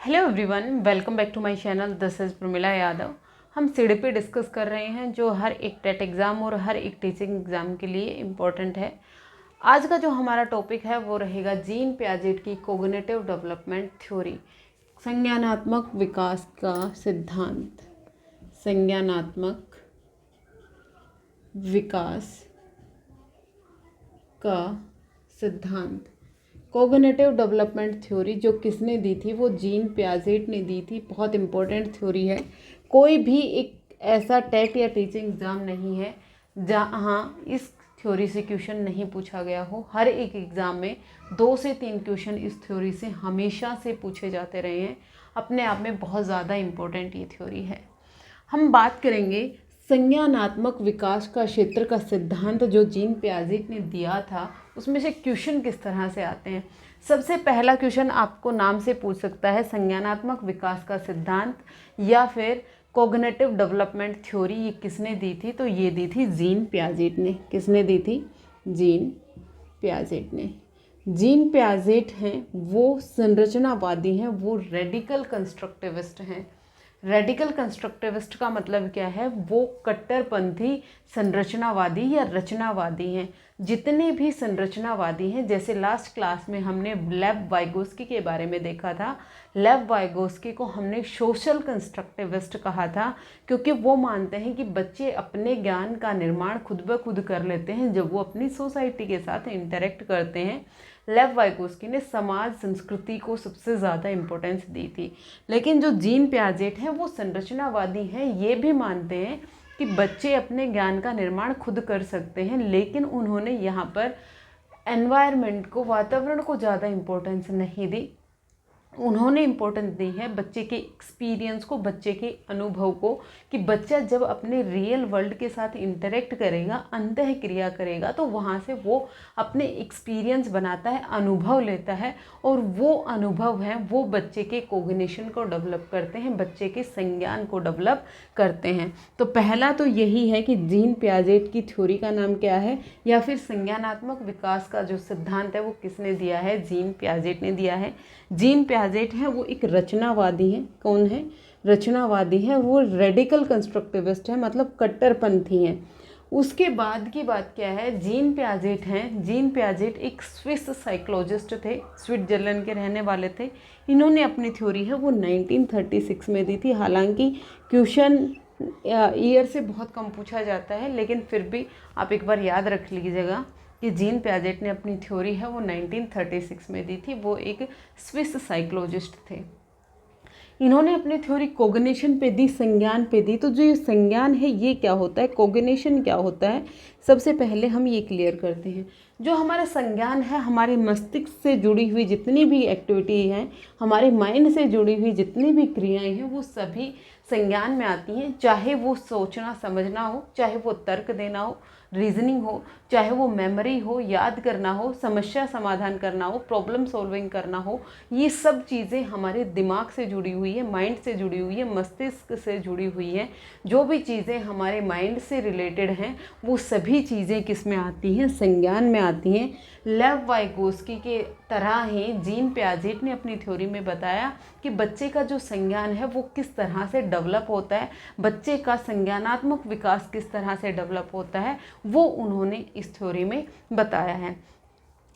Hello everyone, welcome back to my channel. This is Pramila Yadav. हम CDP discuss कर रहे हैं जो हर एक टेट एग्ज़ाम और हर एक टीचिंग एग्ज़ाम के लिए इम्पोर्टेंट है। आज का जो हमारा टॉपिक है वो रहेगा जीन पियाजेट की कोग्निटिव डेवलपमेंट थ्योरी, संज्ञानात्मक विकास का सिद्धांत। संज्ञानात्मक विकास का सिद्धांत, कोग्निटिव डेवलपमेंट थ्योरी जो किसने दी थी? वो जीन पियाजेट ने दी थी। बहुत इंपॉर्टेंट थ्योरी है। कोई भी एक ऐसा टेट या टीचिंग एग्ज़ाम नहीं है जहाँ इस थ्योरी से क्वेश्चन नहीं पूछा गया हो। हर एक एग्ज़ाम में 2 से 3 क्वेश्चन इस थ्योरी से हमेशा से पूछे जाते रहे हैं। अपने आप में बहुत ज़्यादा इम्पोर्टेंट ये थ्योरी है। हम बात करेंगे संज्ञानात्मक विकास का क्षेत्र का सिद्धांत जो जीन पियाजेट ने दिया था, उसमें से क्वेश्चन किस तरह से आते हैं। सबसे पहला क्वेश्चन आपको नाम से पूछ सकता है, संज्ञानात्मक विकास का सिद्धांत या फिर कोग्निटिव डेवलपमेंट थ्योरी ये किसने दी थी? तो ये दी थी जीन पियाजेट ने। किसने दी थी? जीन पियाजेट ने। जीन पियाजेट हैं वो संरचनावादी हैं, वो रेडिकल कंस्ट्रक्टिविस्ट हैं। रेडिकल कंस्ट्रक्टिविस्ट का मतलब क्या है? वो कट्टरपंथी संरचनावादी या रचनावादी हैं। जितने भी संरचनावादी हैं, जैसे लास्ट क्लास में हमने लेव वाइगोस्की के बारे में देखा था। लेव वाइगोस्की को हमने सोशल कंस्ट्रक्टिविस्ट कहा था क्योंकि वो मानते हैं कि बच्चे अपने ज्ञान का निर्माण खुद ब खुद कर लेते हैं जब वो अपनी सोसाइटी के साथ इंटरेक्ट करते हैं। लेव वाइगोस्की ने समाज संस्कृति को सबसे ज़्यादा इम्पोर्टेंस दी थी। लेकिन जो जीन पियाजेट हैं वो संरचनावादी हैं। ये भी मानते हैं कि बच्चे अपने ज्ञान का निर्माण खुद कर सकते हैं, लेकिन उन्होंने यहाँ पर एनवायरनमेंट को, वातावरण को ज़्यादा इम्पोर्टेंस नहीं दी। उन्होंने इम्पोर्टेंस दी है बच्चे के एक्सपीरियंस को, बच्चे के अनुभव को, कि बच्चा जब अपने रियल वर्ल्ड के साथ इंटरेक्ट करेगा, अंतः क्रिया करेगा, तो वहाँ से वो अपने एक्सपीरियंस बनाता है, अनुभव लेता है, और वो अनुभव है वो बच्चे के कोग्निशन को डेवलप करते हैं, बच्चे के संज्ञान को डेवलप करते हैं। तो पहला तो यही है कि जीन पियाजेट की थ्योरी का नाम क्या है, या फिर संज्ञानात्मक विकास का जो सिद्धांत है वो किसने दिया है? जीन पियाजेट ने दिया है। जीन पियाजेट है वो एक रचनावादी है। कौन है? रचनावादी है। वो रेडिकल कंस्ट्रक्टिविस्ट है, मतलब कट्टरपंथी हैं। उसके बाद की बात क्या है? जीन पियाजेट हैं। जीन पियाजेट एक स्विस साइकोलॉजिस्ट थे, स्विट्जरलैंड के रहने वाले थे। इन्होंने अपनी थ्योरी है वो 1936 में दी थी। हालांकि क्वेश्चन ईयर से बहुत कम पूछा जाता है, लेकिन फिर भी आप एक बार याद रख लीजिएगा कि जीन पियाजेट ने अपनी थ्योरी है वो 1936 में दी थी। वो एक स्विस साइकोलॉजिस्ट थे। इन्होंने अपनी थ्योरी कोग्निशन पे दी, संज्ञान पे दी। तो जो ये संज्ञान है ये क्या होता है, कोग्निशन क्या होता है, सबसे पहले हम ये क्लियर करते हैं। जो हमारा संज्ञान है, हमारे मस्तिष्क से जुड़ी हुई जितनी भी एक्टिविटी हैं, हमारे माइंड से जुड़ी हुई जितनी भी क्रियाएं हैं, वो सभी संज्ञान में आती हैं। चाहे वो सोचना समझना हो, चाहे वो तर्क देना हो, रीजनिंग हो, चाहे वो मेमोरी हो, याद करना हो, समस्या समाधान करना हो, प्रॉब्लम सॉल्विंग करना हो, ये सब चीज़ें हमारे दिमाग से जुड़ी हुई है, माइंड से जुड़ी हुई है, मस्तिष्क से जुड़ी हुई हैं। जो भी चीज़ें हमारे माइंड से रिलेटेड हैं वो सभी चीज़ें किस में आती हैं? संज्ञान में आती हैं। लेव वाइगोस्की के तरह ही जीन पियाजेट ने अपनी थ्योरी में बताया कि बच्चे का जो संज्ञान है वो किस तरह से डेवलप होता है, बच्चे का संज्ञानात्मक विकास किस तरह से डेवलप होता है, वो उन्होंने इस थ्योरी में बताया है।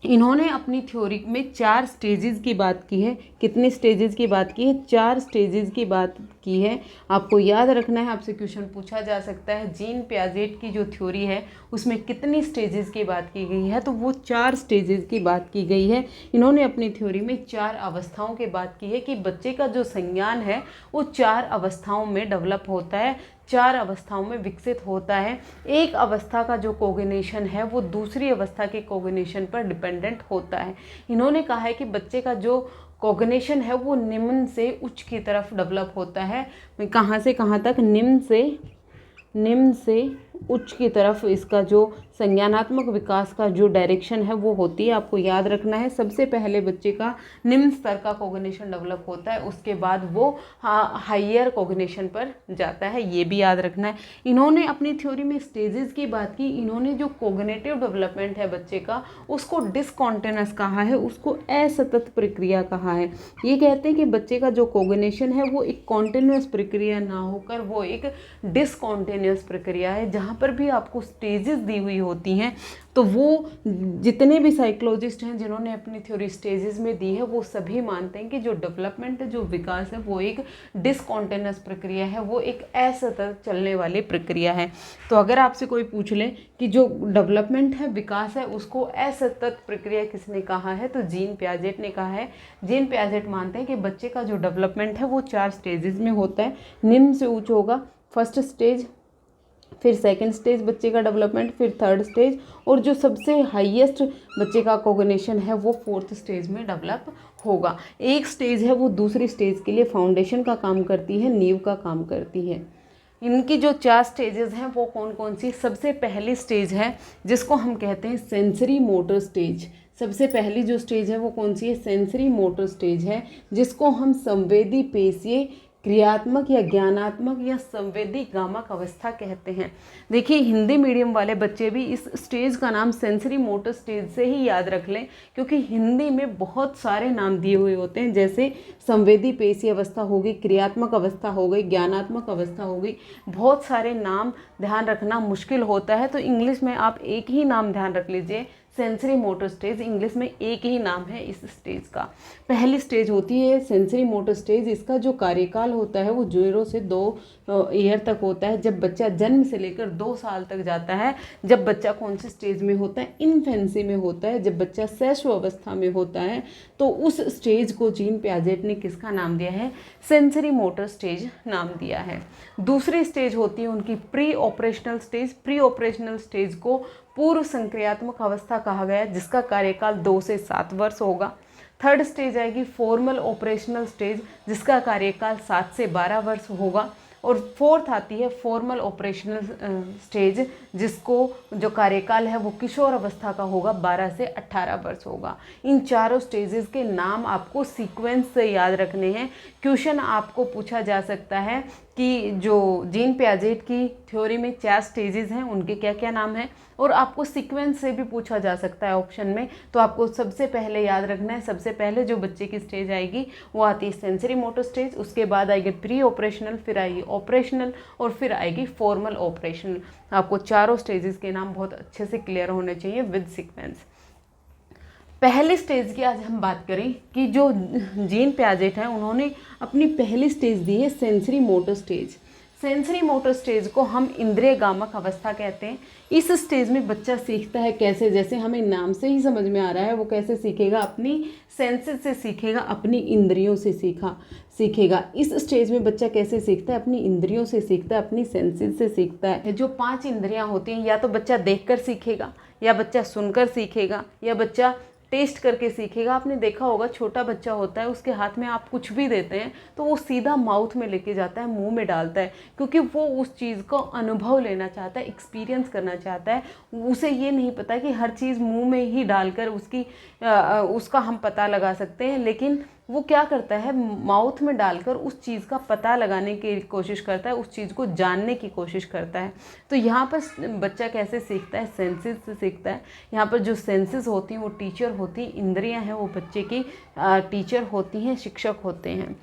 इन्होंने अपनी थ्योरी में 4 स्टेजेस की बात की है। कितने स्टेजेस की बात की है? 4 स्टेजेस की बात की है। आपको याद रखना है, आपसे क्वेश्चन पूछा जा सकता है जीन पियाजेट की जो थ्योरी है उसमें कितनी स्टेजेस की बात की गई है? तो वो 4 स्टेजेस की बात की गई है। इन्होंने अपनी थ्योरी में 4 अवस्थाओं की बात की है कि बच्चे का जो संज्ञान है वो 4 अवस्थाओं में डेवलप होता है, 4 अवस्थाओं में विकसित होता है। एक अवस्था का जो कोग्निशन है वो दूसरी अवस्था के कोग्निशन पर डिपेंडेंट होता है। इन्होंने कहा है कि बच्चे का जो कोग्निशन है वो निम्न से उच्च की तरफ डेवलप होता है। कहाँ से कहाँ तक? निम्न से उच्च की तरफ इसका जो संज्ञानात्मक विकास का जो डायरेक्शन है वो होती है। आपको याद रखना है, सबसे पहले बच्चे का निम्न स्तर का कॉग्निशन डेवलप होता है, उसके बाद वो हायर कॉग्निशन पर जाता है, ये भी याद रखना है। इन्होंने अपनी थ्योरी में स्टेजेस की बात की। इन्होंने जो कॉग्निटिव डेवलपमेंट है बच्चे का उसको डिसकॉन्टिन्यूअस कहा है, उसको असतत प्रक्रिया कहा है। ये कहते हैं कि बच्चे का जो कॉग्निशन है वो एक कॉन्टिन्यूअस प्रक्रिया ना होकर वो एक डिसकॉन्टिन्यूअस प्रक्रिया है, जहाँ पर भी आपको स्टेजेस दी हुई होती हैं। तो वो जितने भी साइकोलॉजिस्ट हैं जिन्होंने अपनी थ्योरी स्टेजेस में दी है वो सभी मानते हैं कि जो डेवलपमेंट है, जो विकास है, वो एक डिसकॉन्टिन्यूअस प्रक्रिया है, वो एक असतत चलने वाली प्रक्रिया है। तो अगर आपसे कोई पूछ ले कि जो डेवलपमेंट है, विकास है, उसको असतत प्रक्रिया किसने कहा है, तो जीन पियाजेट ने कहा है। जीन पियाजेट मानते हैं कि बच्चे का जो डेवलपमेंट है वो 4 स्टेजेस में होता है। निम्न से उच्च होगा, फर्स्ट स्टेज, फिर सेकंड स्टेज बच्चे का डेवलपमेंट, फिर थर्ड स्टेज, और जो सबसे हाईएस्ट बच्चे का कॉग्निशन है वो फोर्थ स्टेज में डेवलप होगा। एक स्टेज है वो दूसरी स्टेज के लिए फाउंडेशन का काम करती है, नींव का काम करती है। इनकी जो 4 स्टेजेस हैं वो कौन कौन सी? सबसे पहली स्टेज है जिसको हम कहते हैं सेंसरी मोटर स्टेज। सबसे पहली जो स्टेज है वो कौन सी है? सेंसरी मोटर स्टेज है, जिसको हम संवेदी पेशीय क्रियात्मक या ज्ञानात्मक या संवेदी गामक अवस्था कहते हैं। देखिए, हिंदी मीडियम वाले बच्चे भी इस स्टेज का नाम सेंसरी मोटर स्टेज से ही याद रख लें, क्योंकि हिंदी में बहुत सारे नाम दिए हुए होते हैं, जैसे संवेदी पेशीय अवस्था हो गई, क्रियात्मक अवस्था हो गई, ज्ञानात्मक अवस्था हो गई। बहुत सारे नाम ध्यान रखना मुश्किल होता है, तो इंग्लिश में आप एक ही नाम ध्यान रख लीजिए, सेंसरी मोटर स्टेज। इंग्लिश में एक ही नाम है इस स्टेज का। पहली स्टेज होती है सेंसरी मोटर स्टेज। इसका जो कार्यकाल होता है वो 0 से 2 ईयर तक होता है। जब बच्चा जन्म से लेकर 2 साल तक जाता है, जब बच्चा कौन सी स्टेज में होता है? इन्फेंसी में होता है। जब बच्चा शैशव अवस्था में होता है, तो उस स्टेज को जीन पियाजेट ने किसका नाम दिया है? सेंसरी मोटर स्टेज नाम दिया है। दूसरी स्टेज होती है उनकी pre operational stage. Pre operational stage को पूर्व संक्रियात्मक अवस्था कहा गया, जिसका कार्यकाल 2 से 7 वर्ष होगा। थर्ड स्टेज आएगी फॉर्मल ऑपरेशनल स्टेज, जिसका कार्यकाल 7 से 12 वर्ष होगा। और फोर्थ आती है फॉर्मल ऑपरेशनल स्टेज, जिसको जो कार्यकाल है वो किशोर अवस्था का होगा, 12 से 18 वर्ष होगा। इन चारों स्टेजेस के नाम आपको सीक्वेंस से याद रखने हैं। क्वेश्चन आपको पूछा जा सकता है कि जो जीन पियाजेट की थ्योरी में 4 स्टेजेस हैं, उनके क्या क्या नाम हैं, और आपको सीक्वेंस से भी पूछा जा सकता है ऑप्शन में। तो आपको सबसे पहले याद रखना है, सबसे पहले जो बच्चे की स्टेज आएगी वो आती है सेंसरी मोटर स्टेज, उसके बाद आएगी प्री ऑपरेशनल, फिर आएगी ऑपरेशनल, और फिर आएगी फॉर्मल ऑपरेशनल। आपको चारों स्टेजेस के नाम बहुत अच्छे से क्लियर होने चाहिए विद सीक्वेंस। पहले स्टेज की आज हम बात करें कि जो जीन पियाजेट है उन्होंने अपनी पहली स्टेज दी है sensory motor stage. Sensory motor stage को हम इंद्रिय गामक अवस्था कहते हैं। इस स्टेज में बच्चा सीखता है कैसे? जैसे हमें नाम से ही समझ में आ रहा है, वो कैसे सीखेगा? अपनी सेंसेस से सीखेगा, अपनी इंद्रियों से सीखेगा। इस स्टेज में बच्चा कैसे सीखता है? अपनी इंद्रियों से सीखता है, अपनी सेंसेस से सीखता है। जो 5 इंद्रियां होती हैं, या तो बच्चा देखकर सीखेगा, या बच्चा सुनकर सीखेगा, या बच्चा टेस्ट करके सीखेगा। आपने देखा होगा, छोटा बच्चा होता है, उसके हाथ में आप कुछ भी देते हैं तो वो सीधा माउथ में लेके जाता है, मुंह में डालता है, क्योंकि वो उस चीज़ को अनुभव लेना चाहता है, एक्सपीरियंस करना चाहता है। उसे ये नहीं पता कि हर चीज़ मुंह में ही डालकर उसका हम पता लगा सकते हैं, लेकिन वो क्या करता है? माउथ में डालकर उस चीज़ का पता लगाने की कोशिश करता है, उस चीज़ को जानने की कोशिश करता है। तो यहाँ पर बच्चा कैसे सीखता है? सेंसेस से सीखता है। यहाँ पर जो सेंसेस होती हैं वो टीचर होती हैं, इंद्रियां हैं वो बच्चे की टीचर होती हैं, शिक्षक होते हैं।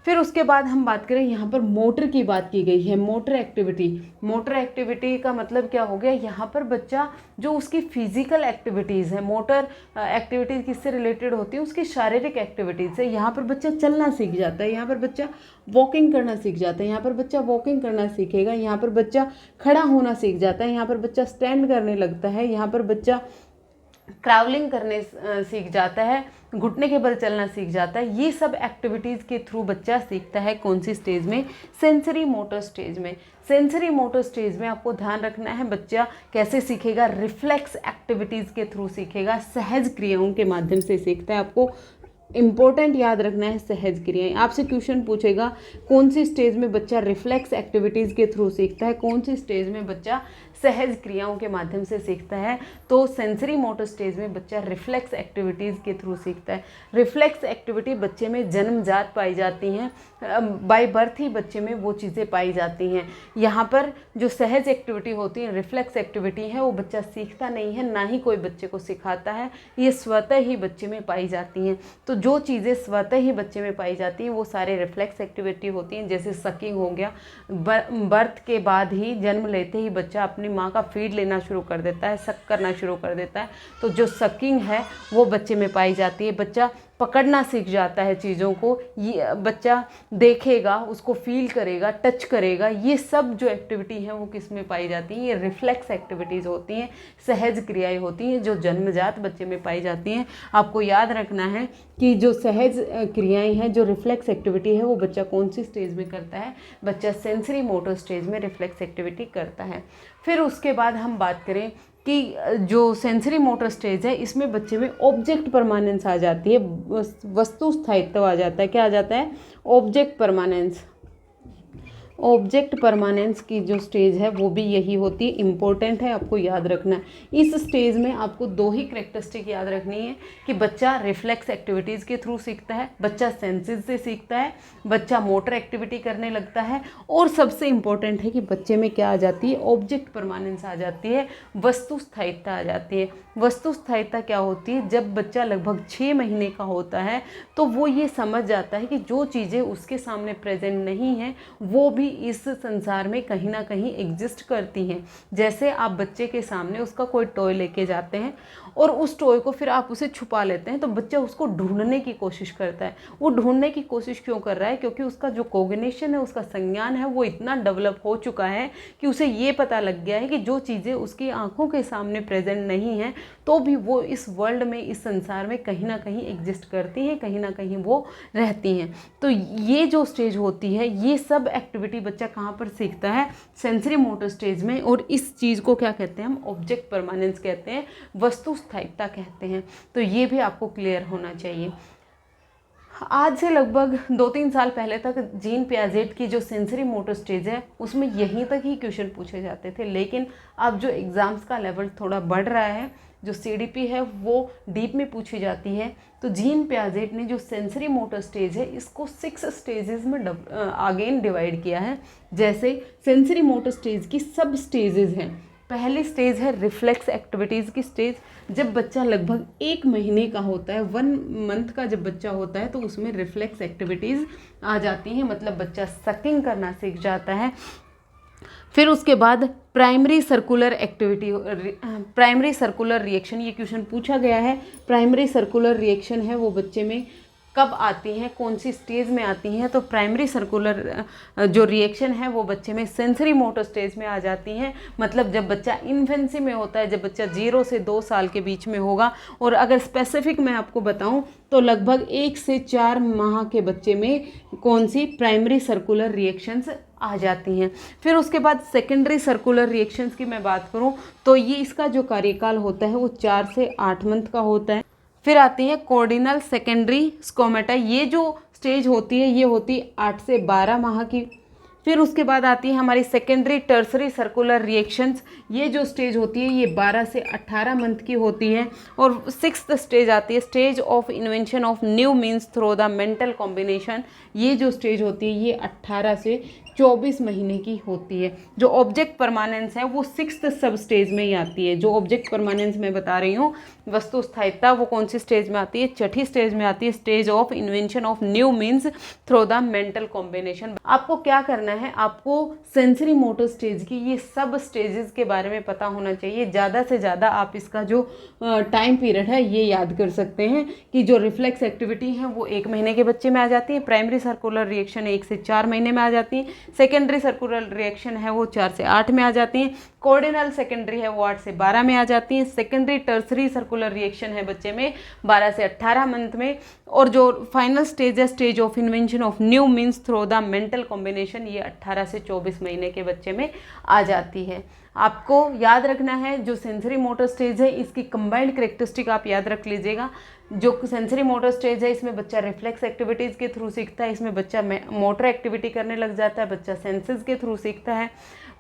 फिर उसके बाद हम बात करें, यहाँ पर मोटर की बात की गई है, मोटर एक्टिविटी। मोटर एक्टिविटी का मतलब क्या हो गया? यहाँ पर बच्चा जो उसकी फिजिकल एक्टिविटीज़ है, मोटर एक्टिविटीज़ किससे रिलेटेड होती है? उसकी शारीरिक एक्टिविटीज़ से। यहाँ पर बच्चा चलना सीख जाता है, यहाँ पर बच्चा वॉकिंग करना सीख जाता है, यहाँ पर बच्चा वॉकिंग करना सीखेगा, यहाँ पर बच्चा खड़ा होना सीख जाता है, यहाँ पर बच्चा स्टैंड करने लगता है, यहाँ पर बच्चा ट्रैवलिंग करने सीख जाता है, घुटने के बल चलना सीख जाता है। ये सब एक्टिविटीज़ के थ्रू बच्चा सीखता है। कौन सी स्टेज में? सेंसरी मोटर स्टेज में। सेंसरी मोटर स्टेज में आपको ध्यान रखना है, बच्चा कैसे सीखेगा? रिफ्लेक्स एक्टिविटीज़ के थ्रू सीखेगा, सहज क्रियाओं के माध्यम से सीखता है। आपको इम्पोर्टेंट याद रखना है, सहज क्रियाएं। आपसे क्वेश्चन पूछेगा कौन सी स्टेज में बच्चा रिफ्लेक्स एक्टिविटीज़ के थ्रू सीखता है, कौन सी स्टेज में बच्चा सहज क्रियाओं के माध्यम से सीखता है। तो सेंसरी मोटर स्टेज में बच्चा रिफ्लेक्स एक्टिविटीज़ के थ्रू सीखता है। रिफ्लेक्स एक्टिविटी बच्चे में जन्मजात पाई जाती हैं, बाय बर्थ ही बच्चे में वो चीज़ें पाई जाती हैं। यहाँ पर जो सहज एक्टिविटी होती है, रिफ्लेक्स एक्टिविटी है, वो बच्चा सीखता नहीं है, ना ही कोई बच्चे को सिखाता है, ये स्वतः ही बच्चे में पाई जाती हैं। तो जो चीज़ें स्वतः ही बच्चे में पाई जाती हैं वो सारे रिफ्लेक्स एक्टिविटी होती हैं। जैसे सकिंग हो गया, बर्थ के बाद ही, जन्म लेते ही बच्चा अपनी माँ का फीड लेना शुरू कर देता है, सक करना शुरू कर देता है। तो जो सकिंग है वो बच्चे में पाई जाती है। बच्चा पकड़ना सीख जाता है चीज़ों को, ये बच्चा देखेगा, उसको फील करेगा, टच करेगा। ये सब जो एक्टिविटी हैं वो किस में पाई जाती हैं? ये रिफ्लेक्स एक्टिविटीज़ होती हैं, सहज क्रियाएं होती हैं जो जन्मजात बच्चे में पाई जाती हैं। आपको याद रखना है कि जो सहज क्रियाएं हैं, जो रिफ्लेक्स एक्टिविटी है, वो बच्चा कौन सी स्टेज में करता है? बच्चा सेंसरी मोटर स्टेज में रिफ्लेक्स एक्टिविटी करता है। फिर उसके बाद हम बात करें कि जो सेंसरी मोटर स्टेज है, इसमें बच्चे में ऑब्जेक्ट परमानेंस आ जाती है, वस्तु स्थायित्व आ जाता है। क्या आ जाता है? Object permanence. ऑब्जेक्ट परमानेंस की जो स्टेज है वो भी यही होती है, इम्पोर्टेंट है, आपको याद रखना है। इस स्टेज में आपको दो ही करेक्टरिस्टिक याद रखनी है कि बच्चा रिफ्लेक्स एक्टिविटीज़ के थ्रू सीखता है, बच्चा सेंसेस से सीखता है, बच्चा मोटर एक्टिविटी करने लगता है, और सबसे इम्पोर्टेंट है कि बच्चे में क्या आ जाती है? ऑब्जेक्ट परमानेंस आ जाती है, वस्तु स्थायित्व आ जाती है। वस्तु स्थायित्व क्या होती है? जब बच्चा लगभग 6 महीने का होता है तो वो ये समझ जाता है कि जो चीज़ें उसके सामने प्रेजेंट नहीं हैं वो भी इस संसार में कहीं ना कहीं एग्जिस्ट करती हैं। जैसे आप बच्चे के सामने उसका कोई टॉय लेके जाते हैं और उस टॉय को फिर आप उसे छुपा लेते हैं, तो बच्चा उसको ढूंढने की कोशिश करता है। वो ढूंढने की कोशिश क्यों कर रहा है? क्योंकि उसका जो कोग्निशन है, उसका संज्ञान है, वो इतना डेवलप हो चुका है कि उसे ये पता लग गया है कि जो चीज़ें उसकी आंखों के सामने प्रेजेंट नहीं हैं तो भी वो इस वर्ल्ड में, इस संसार में कहीं ना कहीं एग्जिस्ट करती हैं, कहीं ना कहीं वो रहती हैं। तो ये जो स्टेज होती है, ये सब एक्टिविटी बच्चा कहाँ पर सीखता है? सेंसरी मोटर स्टेज में। और इस चीज़ को क्या कहते हैं हम? ऑब्जेक्ट परमानेंस कहते हैं, वस्तु स्थायित्व कहते हैं। तो ये भी आपको क्लियर होना चाहिए। आज से लगभग 2-3 साल पहले तक जीन पियाजेट की जो सेंसरी मोटर स्टेज है उसमें यहीं तक ही क्वेश्चन पूछे जाते थे, लेकिन अब जो एग्ज़ाम्स का लेवल थोड़ा बढ़ रहा है, जो CDP है वो डीप में पूछी जाती है। तो जीन पियाजेट ने जो सेंसरी मोटर स्टेज है इसको 6 स्टेजेस में अगेन डिवाइड किया है। जैसे सेंसरी मोटर स्टेज की सब स्टेजेस हैं। पहली स्टेज है रिफ्लेक्स एक्टिविटीज़ की स्टेज। जब बच्चा लगभग 1 महीने का होता है, 1 मंथ का जब बच्चा होता है तो उसमें रिफ्लेक्स एक्टिविटीज़ आ जाती हैं, मतलब बच्चा सकिंग करना सीख जाता है। फिर उसके बाद primary circular activity, primary circular reaction, ये क्वेश्चन पूछा गया है। प्राइमरी सर्कुलर रिएक्शन है वो बच्चे में कब आती हैं, कौन सी स्टेज में आती हैं? तो प्राइमरी सर्कुलर जो रिएक्शन है वो बच्चे में सेंसरी मोटर स्टेज में आ जाती हैं, मतलब जब बच्चा इन्फेंसी में होता है, जब बच्चा 0 से 2 साल के बीच में होगा। और अगर स्पेसिफिक मैं आपको बताऊं तो लगभग 1 से 4 माह के बच्चे में कौन सी प्राइमरी सर्कुलर रिएक्शंस आ जाती हैं। फिर उसके बाद सेकेंडरी सर्कुलर रिएक्शंस की मैं बात करूं तो ये इसका जो कार्यकाल होता है वो 4 से 8 मंथ का होता है। फिर आती है कोर्डिनल सेकेंडरी स्कोमेटा, ये जो स्टेज होती है ये होती है 8 से 12 माह की। फिर उसके बाद आती है हमारी सेकेंडरी टर्सरी सर्कुलर रिएक्शंस, ये जो स्टेज होती है ये 12 से 18 मंथ की होती है। और 6th स्टेज आती है stage of invention of new means through the mental combination, ये जो स्टेज होती है ये 18 से 24 महीने की होती है। जो ऑब्जेक्ट परमानेंस है वो 6th सब स्टेज में ही आती है। जो ऑब्जेक्ट परमानेंस मैं बता रही हूँ, वस्तु स्थायित्व, वो कौन सी स्टेज में आती है? 6ठी स्टेज में आती है, stage of invention of new means through the mental combination. आपको क्या करना है? आपको सेंसरी मोटर स्टेज की ये सब स्टेजेस के बारे में पता होना चाहिए। ज़्यादा से ज़्यादा आप इसका जो टाइम पीरियड है ये याद कर सकते हैं कि जो रिफ्लेक्स एक्टिविटी है वो 1 महीने के बच्चे में आ जाती है, प्राइमरी सर्कुलर रिएक्शन 1 से 4 महीने में आ जाती है, सेकेंडरी सर्कुलर रिएक्शन है वो 4 से 8 में आ जाती है, कोऑर्डिनल सेकेंडरी है वो 8 से 12 में आ जाती है, सेकेंडरी टर्सरी सर्कुलर रिएक्शन है बच्चे में 12 से 18 मंथ में, और जो फाइनल स्टेज है stage of invention of new means through the mental combination, ये 18 से 24 महीने के बच्चे में आ जाती है। आपको याद रखना है जो सेंसरी मोटर स्टेज है इसकी कंबाइंड करेक्टरिस्टिक आप याद रख लीजिएगा। जो सेंसरी मोटर स्टेज है इसमें बच्चा रिफ्लेक्स एक्टिविटीज़ के थ्रू सीखता है, इसमें बच्चा मोटर एक्टिविटी करने लग जाता है, बच्चा सेंसेस के थ्रू सीखता है।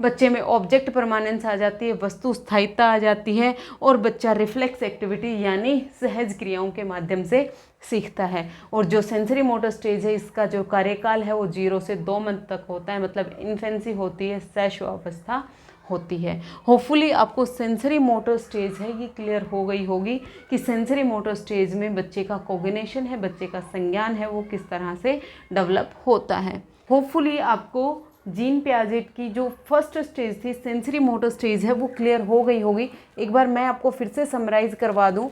बच्चे में ऑब्जेक्ट परमानेंस आ जाती है, वस्तु स्थायित्व आ जाती है, और बच्चा रिफ्लेक्स एक्टिविटी यानी सहज क्रियाओं के माध्यम से सीखता है। और जो सेंसरी मोटर स्टेज है, इसका जो कार्यकाल है वो 0 से 2 मंथ तक होता है, मतलब इन्फेंसी होती है, शैशवावस्था होती है। होपफुली आपको सेंसरी मोटर स्टेज है ये क्लियर हो गई होगी कि सेंसरी मोटर स्टेज में बच्चे का कोऑर्डिनेशन है, बच्चे का संज्ञान है, वो किस तरह से डेवलप होता है। होपफुली आपको जीन पियाजेट की जो फर्स्ट स्टेज थी, सेंसरी मोटर स्टेज है, वो क्लियर हो गई होगी। एक बार मैं आपको फिर से समराइज करवा दूं,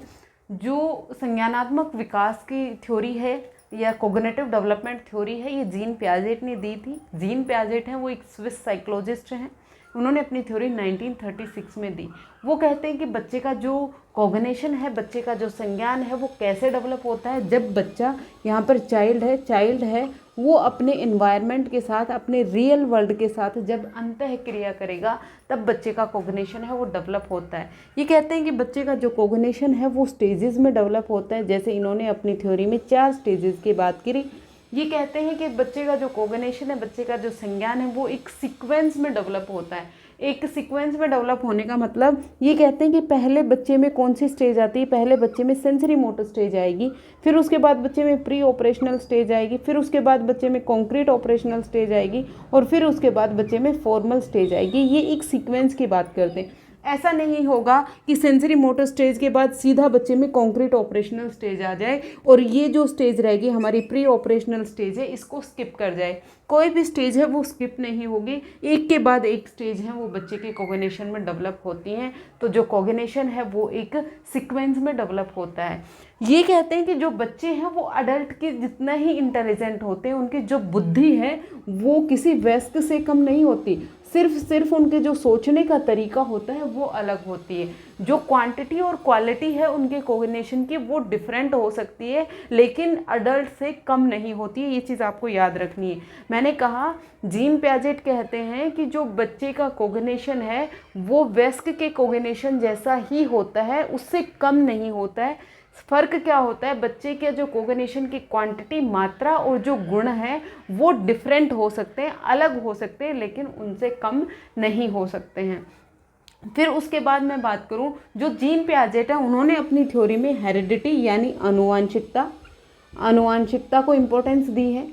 जो संज्ञानात्मक विकास की थ्योरी है या कोग्निटिव डेवलपमेंट थ्योरी है, ये जीन पियाजेट ने दी थी। जीन पियाजेट हैं वो एक स्विस साइकोलॉजिस्ट हैं, उन्होंने अपनी थ्योरी 1936 में दी। वो कहते हैं कि बच्चे का जो कॉग्निशन है, बच्चे का जो संज्ञान है, वो कैसे डेवलप होता है, जब बच्चा, यहाँ पर चाइल्ड है वो अपने एनवायरनमेंट के साथ, अपने रियल वर्ल्ड के साथ जब अंतः क्रिया करेगा, तब बच्चे का कॉग्निशन है वो डेवलप होता है। ये कहते हैं कि बच्चे का जो कॉग्निशन है वो स्टेजेस में डेवलप होता है। जैसे इन्होंने अपनी थ्योरी में 4 स्टेजेस की बात करी। ये कहते हैं कि बच्चे का जो कॉग्निशन है, बच्चे का जो संज्ञान है, वो एक सीक्वेंस में डेवलप होता है। एक सीक्वेंस में डेवलप होने का मतलब ये कहते हैं कि पहले बच्चे में कौन सी स्टेज आती है, पहले बच्चे में सेंसरी मोटर स्टेज आएगी, फिर उसके बाद बच्चे में प्री ऑपरेशनल स्टेज आएगी, फिर उसके बाद बच्चे में कॉन्क्रीट ऑपरेशनल स्टेज आएगी, और फिर उसके बाद बच्चे में फॉर्मल स्टेज आएगी। ये एक सीक्वेंस की बात करते हैं। ऐसा नहीं होगा कि सेंसरी मोटर स्टेज के बाद सीधा बच्चे में कॉन्क्रीट ऑपरेशनल स्टेज आ जाए और ये जो स्टेज रहेगी हमारी प्री ऑपरेशनल स्टेज है, इसको स्किप कर जाए। कोई भी स्टेज है वो स्किप नहीं होगी, एक के बाद एक स्टेज है वो बच्चे के कॉग्निशन में डेवलप होती हैं। तो जो कॉग्निशन है वो एक सीक्वेंस में डेवलप होता है। ये कहते हैं कि जो बच्चे हैं वो अडल्ट के जितना ही इंटेलिजेंट होते हैं, उनकी जो बुद्धि है वो किसी वयस्क से कम नहीं होती, सिर्फ उनके जो सोचने का तरीका होता है वो अलग होती है। जो क्वांटिटी और क्वालिटी है उनके कॉग्निशन की वो डिफरेंट हो सकती है, लेकिन अडल्ट से कम नहीं होती है। ये चीज़ आपको याद रखनी है। मैंने कहा जीन पियाजेट कहते हैं कि जो बच्चे का कॉग्निशन है वो वयस्क के कॉग्निशन जैसा ही होता है, उससे कम नहीं होता है। फ़र्क क्या होता है, बच्चे के जो कॉग्निशन की क्वांटिटी, मात्रा और जो गुण हैं वो डिफरेंट हो सकते हैं, अलग हो सकते हैं, लेकिन उनसे कम नहीं हो सकते हैं। फिर उसके बाद मैं बात करूं, जो जीन पियाजेट है उन्होंने अपनी थ्योरी में हेरिडिटी यानी अनुवांशिकता को इम्पोर्टेंस दी है,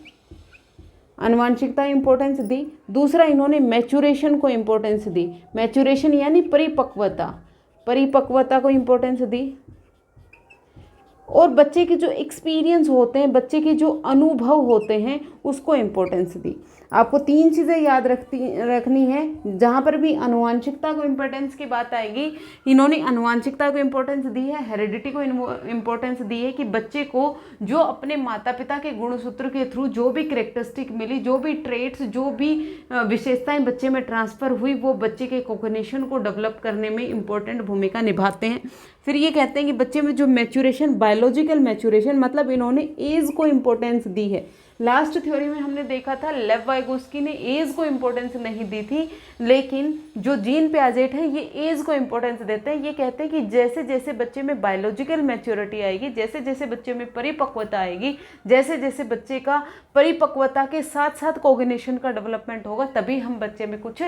अनुवांशिकता इम्पोर्टेंस दी। दूसरा इन्होंने मैचुरेशन को इम्पोर्टेंस दी, मैचुरेशन यानी परिपक्वता को इम्पोर्टेंस दी। और बच्चे के जो एक्सपीरियंस होते हैं, बच्चे के जो अनुभव होते हैं उसको इम्पोर्टेंस दी। आपको 3 चीज़ें याद रखनी है। जहाँ पर भी अनुवांशिकता को इम्पोर्टेंस की बात आएगी, इन्होंने अनुवांशिकता को इम्पोर्टेंस दी है, हेरिडिटी को इम्पोर्टेंस दी है कि बच्चे को जो अपने माता पिता के गुणसूत्र के थ्रू जो भी करेक्टरिस्टिक मिली, जो भी ट्रेट्स, जो भी विशेषताएं बच्चे में ट्रांसफ़र हुई, वो बच्चे के कॉग्निशन को डेवलप करने में इम्पोर्टेंट भूमिका निभाते हैं। फिर ये कहते हैं कि बच्चे में जो मैचुरेशन, बायोलॉजिकल मैचुरेशन, मतलब इन्होंने एज को इम्पोर्टेंस दी है। लास्ट थ्योरी में हमने देखा था लेव वाइगोस्की ने एज को इम्पोर्टेंस नहीं दी थी, लेकिन जो जीन पियाजेट है ये एज को इम्पोर्टेंस देते हैं। ये कहते हैं कि जैसे जैसे बच्चे में बायोलॉजिकल मैच्योरिटी आएगी, जैसे जैसे बच्चे में परिपक्वता आएगी, जैसे जैसे बच्चे का परिपक्वता के साथ साथ कॉग्निशन का डेवलपमेंट होगा, तभी हम बच्चे में कुछ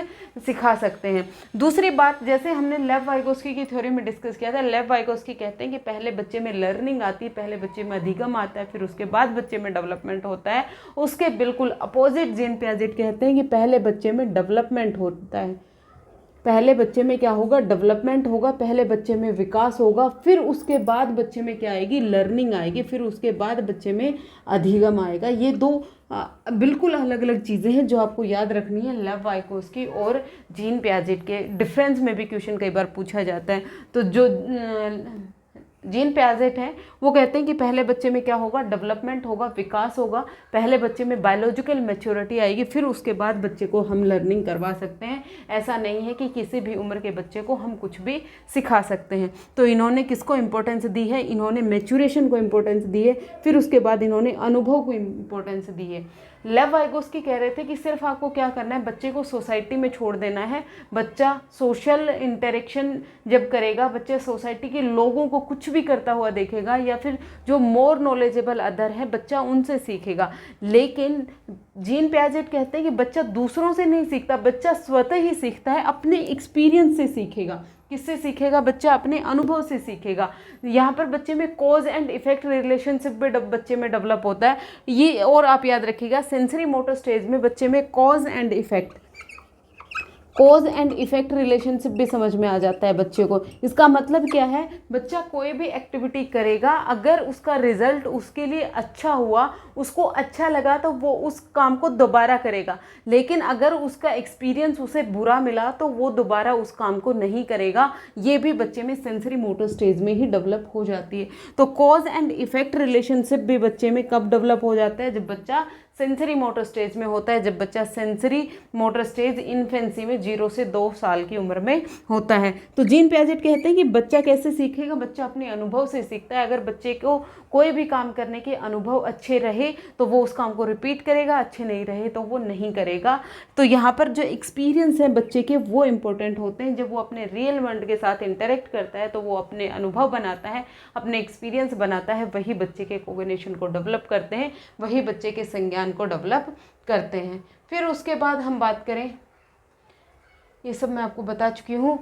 सिखा सकते हैं। दूसरी बात, जैसे हमने लेव वाइगोस्की की थ्योरी में डिस्कस किया था, लेव वाइगोस्की कहते हैं कि पहले बच्चे में लर्निंग आती है, पहले बच्चे में अधिगम आता है, फिर उसके बाद बच्चे में डेवलपमेंट होता है। उसके बिल्कुल अपोजिट जीन पियाजेट कहते हैं कि पहले बच्चे में डेवलपमेंट होता है, पहले बच्चे में क्या होगा, डेवलपमेंट होगा, पहले बच्चे में विकास होगा, फिर उसके बाद बच्चे में क्या आएगी, लर्निंग आएगी, फिर उसके बाद बच्चे में अधिगम आएगा। ये 2 बिल्कुल अलग अलग चीज़ें हैं जो आपको याद रखनी है। लेव वाइगोस्की और जीन पियाजेट के डिफरेंस में भी क्वेश्चन कई बार पूछा जाता है। तो जो जीन पियाजेट हैं वो कहते हैं कि पहले बच्चे में क्या होगा, डेवलपमेंट होगा, विकास होगा, पहले बच्चे में बायोलॉजिकल मैच्योरिटी आएगी, फिर उसके बाद बच्चे को हम लर्निंग करवा सकते हैं। ऐसा नहीं है कि किसी भी उम्र के बच्चे को हम कुछ भी सिखा सकते हैं। तो इन्होंने किसको इम्पोर्टेंस दी है, इन्होंने मैच्योरेशन को इम्पोर्टेंस दी है, फिर उसके बाद इन्होंने अनुभव को इम्पोर्टेंस दी है। लेव वाइगोस्की कह रहे थे कि सिर्फ आपको क्या करना है, बच्चे को सोसाइटी में छोड़ देना है। बच्चा सोशल इंटरेक्शन जब करेगा, बच्चे सोसाइटी के लोगों को कुछ भी करता हुआ देखेगा, या फिर जो मोर नॉलेजेबल अदर है बच्चा उनसे सीखेगा। लेकिन जीन पियाजेट कहते हैं कि बच्चा दूसरों से नहीं सीखता, बच्चा स्वतः ही सीखता है, अपने एक्सपीरियंस से सीखेगा। किससे सीखेगा? बच्चा अपने अनुभव से सीखेगा। यहाँ पर बच्चे में कॉज एंड इफेक्ट रिलेशनशिप भी बच्चे में डेवलप होता है ये, और आप याद रखिएगा सेंसरी मोटर स्टेज में बच्चे में कॉज एंड इफेक्ट रिलेशनशिप भी समझ में आ जाता है बच्चे को। इसका मतलब क्या है? बच्चा कोई भी एक्टिविटी करेगा, अगर उसका रिजल्ट उसके लिए अच्छा हुआ, उसको अच्छा लगा, तो वो उस काम को दोबारा करेगा। लेकिन अगर उसका एक्सपीरियंस उसे बुरा मिला तो वो दोबारा उस काम को नहीं करेगा। ये भी बच्चे में सेंसरी मोटर स्टेज में ही डेवलप हो जाती है। तो कॉज एंड इफेक्ट रिलेशनशिप भी बच्चे में कब डेवलप हो जाता है? जब बच्चा सेंसरी मोटर स्टेज में होता है, जब बच्चा सेंसरी मोटर स्टेज इन्फेंसी में 0 से 2 साल की उम्र में होता है। तो जीन पियाजेट कहते हैं कि बच्चा कैसे सीखेगा? बच्चा अपने अनुभव से सीखता है। अगर बच्चे को कोई भी काम करने के अनुभव अच्छे रहे तो वो उस काम को रिपीट करेगा, अच्छे नहीं रहे तो वो नहीं करेगा। तो यहाँ पर जो एक्सपीरियंस है बच्चे के वो इम्पोर्टेंट होते हैं। जब वो अपने रियल वर्ल्ड के साथ इंटरेक्ट करता है तो वो अपने अनुभव बनाता है, अपने एक्सपीरियंस बनाता है, वही बच्चे के कोग्निशन को डेवलप करते हैं, वही बच्चे के संज्ञान को डेवलप करते हैं। फिर उसके बाद हम बात करें, ये सब मैं आपको बता चुकी हूँ।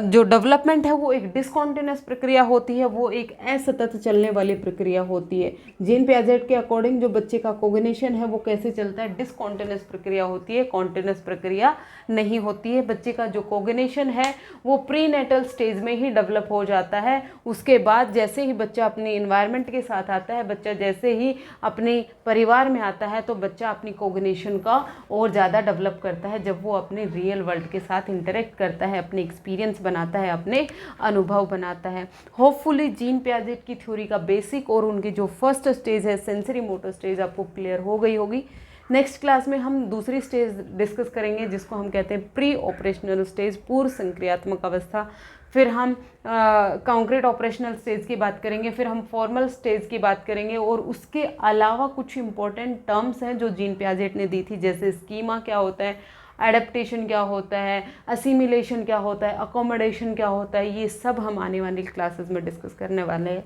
जो डेवलपमेंट है वो एक डिसकॉन्टिन्यूस प्रक्रिया होती है, वो एक असतत चलने वाली प्रक्रिया होती है। जीन पियाजेट के अकॉर्डिंग जो बच्चे का कोग्निशन है वो कैसे चलता है? डिसकॉन्टिन्यूस प्रक्रिया होती है, कॉन्टिन्यूस प्रक्रिया नहीं होती है। बच्चे का जो कोग्निशन है वो प्रीनेटल स्टेज में ही डेवलप हो जाता है। उसके बाद जैसे ही बच्चा अपने इन्वायरमेंट के साथ आता है, बच्चा जैसे ही अपने परिवार में आता है, तो बच्चा अपनी कोग्निशन का और ज़्यादा डेवलप करता है जब वो अपने रियल वर्ल्ड के साथ इंटरेक्ट करता है, अपने एक्सपीरियंस बनाता है, अपने अनुभव बनाता है। होपफुली जीन पियाजेट की थ्योरी का बेसिक और उनकी जो फर्स्ट स्टेज है सेंसरी मोटर स्टेज आपको क्लियर हो गई होगी। नेक्स्ट क्लास में हम दूसरी स्टेज डिस्कस करेंगे जिसको हम कहते हैं प्री ऑपरेशनल स्टेज, पूर्व संक्रियात्मक अवस्था। फिर हम कॉन्क्रीट ऑपरेशनल स्टेज की बात करेंगे, फिर हम फॉर्मल स्टेज की बात करेंगे, और उसके अलावा कुछ इंपॉर्टेंट टर्म्स हैं जो जीन पियाजेट ने दी थी, जैसे स्कीमा क्या होता है, एडेप्टेशन क्या होता है, असिमिलेशन क्या होता है, अकोमोडेशन क्या होता है, ये सब हम आने वाली क्लासेस में डिस्कस करने वाले हैं।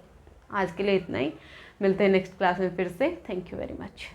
आज के लिए इतना ही, मिलते हैं नेक्स्ट क्लास में फिर से। Thank you very much.